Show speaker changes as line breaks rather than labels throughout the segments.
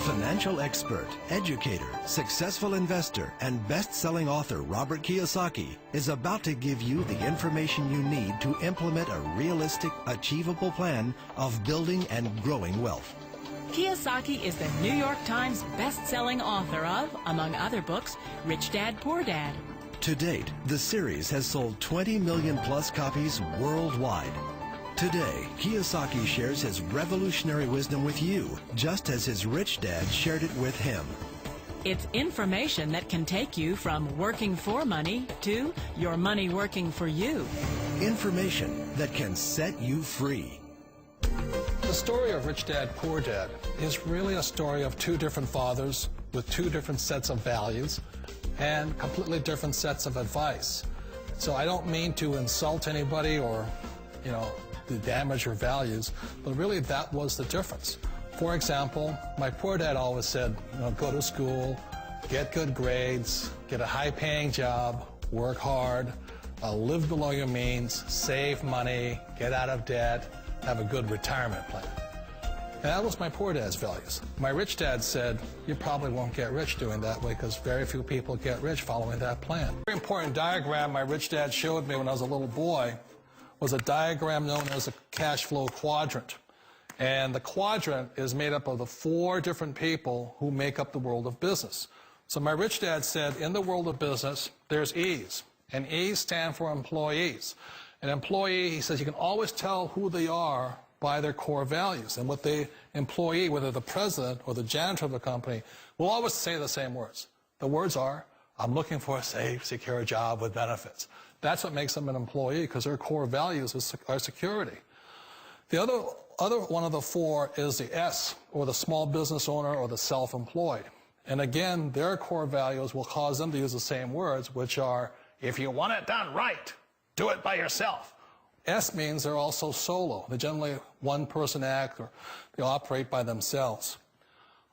Financial expert, educator, successful investor, and best-selling author Robert Kiyosaki is about to give you the information you need to implement a realistic, achievable plan of building and growing wealth.
Kiyosaki is the New York Times best-selling author of, among other books, Rich Dad, Poor Dad.
To date, the series has sold 20 million plus copies worldwide. Today, Kiyosaki shares his revolutionary wisdom with you, just as his rich dad shared it with him.
It's information that can take you from working for money to your money working for you.
Information that can set you free.
The story of Rich Dad, Poor Dad is really a story of two different fathers with two different sets of values and completely different sets of advice. So I don't mean to insult anybody or, to damage your values, but really that was the difference. For example, my poor dad always said, go to school, get good grades, get a high-paying job, work hard, live below your means, save money, get out of debt, have a good retirement plan. And that was my poor dad's values. My rich dad said, you probably won't get rich doing that way because very few people get rich following that plan. A very important diagram my rich dad showed me when I was a little boy was a diagram known as a Cashflow Quadrant. And the quadrant is made up of the four different people who make up the world of business. So my rich dad said, in the world of business, there's E's. And E's stand for employees. An employee, he says, you can always tell who they are by their core values. And what the employee, whether the president or the janitor of the company, will always say the same words. The words are, I'm looking for a safe, secure job with benefits. That's what makes them an employee, because their core values are security. The other one of the four is the S, or the small business owner or the self-employed. And again, their core values will cause them to use the same words, which are, if you want it done right, do it by yourself. S means they're also solo. They're generally one-person act, or they operate by themselves.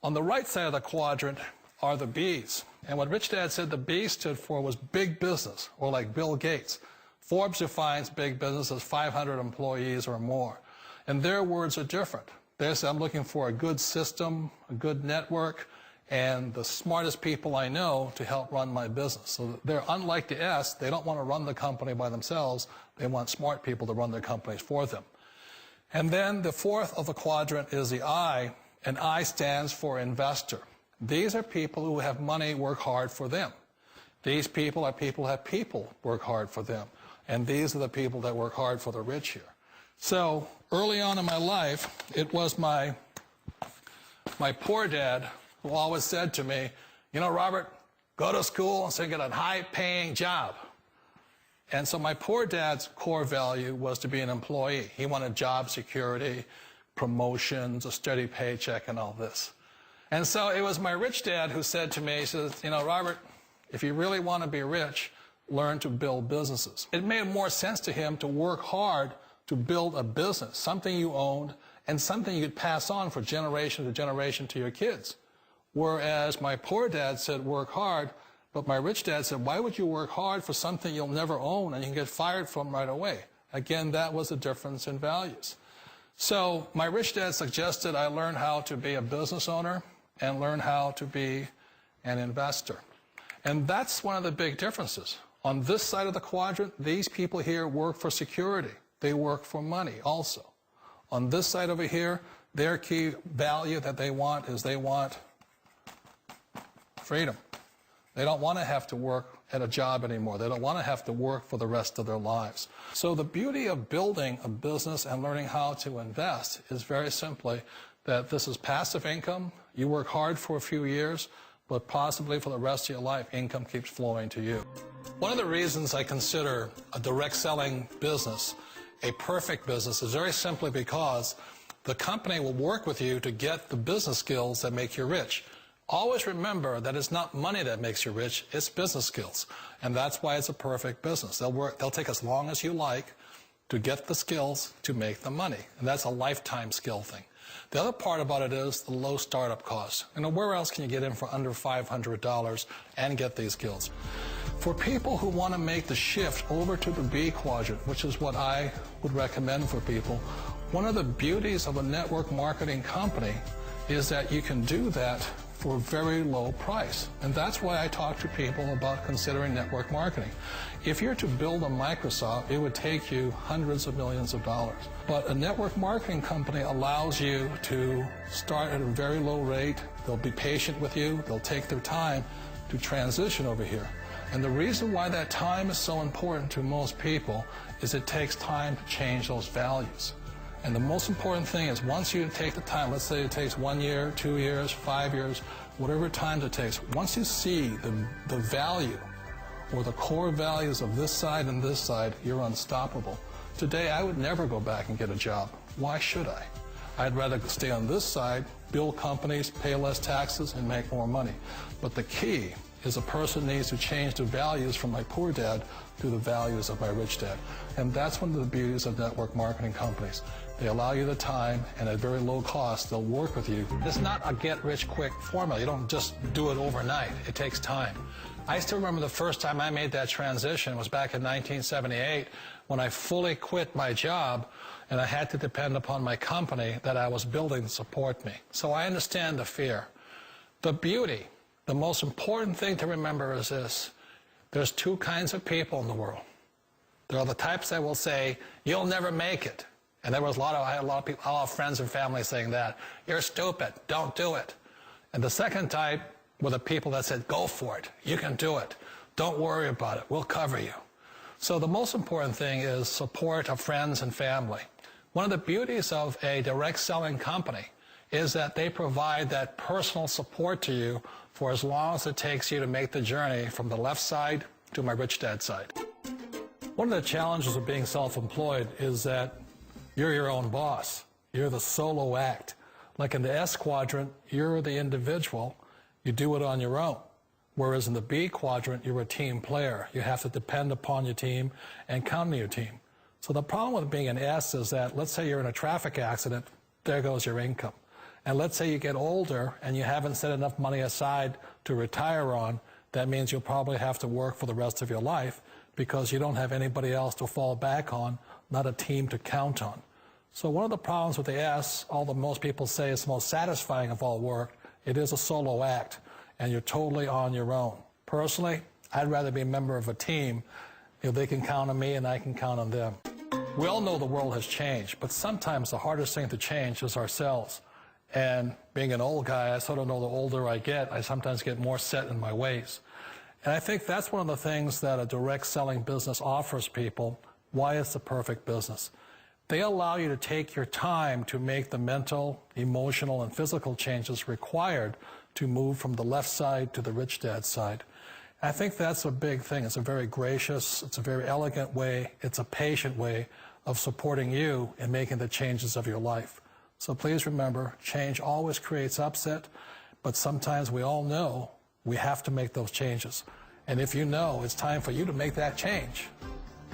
On the right side of the quadrant are the B's. And what Rich Dad said the B stood for was big business, or like Bill Gates. Forbes defines big business as 500 employees or more. And their words are different. They say, I'm looking for a good system, a good network, and the smartest people I know to help run my business. So they're unlike the S. They don't want to run the company by themselves. They want smart people to run their companies for them. And then the fourth of the quadrant is the I, and I stands for investor. These are people who have money work hard for them. These people are people who have people work hard for them. And these are the people that work hard for the rich here. So early on in my life, it was my poor dad who always said to me, Robert, go to school and so get a high-paying job. And so my poor dad's core value was to be an employee. He wanted job security, promotions, a steady paycheck, and all this. And so it was my rich dad who said to me, he says, Robert, if you really want to be rich, learn to build businesses. It made more sense to him to work hard to build a business, something you owned and something you could pass on for generation to generation to your kids. Whereas my poor dad said work hard, but my rich dad said, why would you work hard for something you'll never own and you can get fired from right away? Again, that was the difference in values. So my rich dad suggested I learn how to be a business owner and learn how to be an investor. And that's one of the big differences. On this side of the quadrant, these people here work for security. They work for money also. On this side over here, their key value that they want is they want freedom. They don't want to have to work at a job anymore. They don't want to have to work for the rest of their lives. So the beauty of building a business and learning how to invest is very simply that this is passive income. You work hard for a few years, but possibly for the rest of your life, income keeps flowing to you. One of the reasons I consider a direct selling business a perfect business is very simply because the company will work with you to get the business skills that make you rich. Always remember that it's not money that makes you rich, it's business skills. And that's why it's a perfect business. They'll take as long as you like to get the skills to make the money. And that's a lifetime skill thing. The other part about it is the low startup cost. Where else can you get in for under $500 and get these skills? For people who want to make the shift over to the B quadrant, which is what I would recommend for people, one of the beauties of a network marketing company is that you can do that for a very low price. And that's why I talk to people about considering network marketing. If you're to build a Microsoft, it would take you hundreds of millions of dollars. But a network marketing company allows you to start at a very low rate. They'll be patient with you. They'll take their time to transition over here. And the reason why that time is so important to most people is it takes time to change those values. And the most important thing is once you take the time, let's say it takes 1 year, 2 years, 5 years, whatever time it takes, once you see the value or the core values of this side and this side, you're unstoppable. Today, I would never go back and get a job. Why should I? I'd rather stay on this side, build companies, pay less taxes, and make more money. But the key is a person needs to change the values from my poor dad to the values of my rich dad. And that's one of the beauties of network marketing companies. They allow you the time, and at very low cost, they'll work with you. It's not a get-rich-quick formula. You don't just do it overnight. It takes time. I still remember the first time I made that transition was back in 1978 when I fully quit my job and I had to depend upon my company that I was building to support me. So I understand the fear. The beauty, the most important thing to remember is this. There's two kinds of people in the world. There are the types that will say, you'll never make it. And there was I had a lot of people, a lot of friends and family saying that. You're stupid. Don't do it. And the second type were the people that said, go for it. You can do it. Don't worry about it. We'll cover you. So the most important thing is support of friends and family. One of the beauties of a direct selling company is that they provide that personal support to you for as long as it takes you to make the journey from the left side to my rich dad side. One of the challenges of being self-employed is that you're your own boss. You're the solo act. Like in the S quadrant, you're the individual. You do it on your own. Whereas in the B quadrant, you're a team player. You have to depend upon your team and count on your team. So the problem with being an S is that, let's say you're in a traffic accident, there goes your income. And let's say you get older and you haven't set enough money aside to retire on, that means you'll probably have to work for the rest of your life because you don't have anybody else to fall back on, not a team to count on. So one of the problems with the S, although most people say it's the most satisfying of all work, it is a solo act, and you're totally on your own. Personally, I'd rather be a member of a team if they can count on me and I can count on them. We all know the world has changed, but sometimes the hardest thing to change is ourselves. And being an old guy, I sort of know the older I get, I sometimes get more set in my ways. And I think that's one of the things that a direct selling business offers people, why it's the perfect business. They allow you to take your time to make the mental, emotional, and physical changes required to move from the left side to the rich dad side. I think that's a big thing. It's a very gracious, it's a very elegant way, it's a patient way of supporting you in making the changes of your life. So please remember, change always creates upset, but sometimes we all know we have to make those changes. And if you know it's time for you to make that change,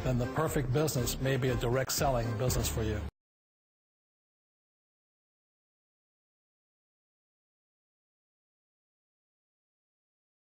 then the perfect business may be a direct selling business for you.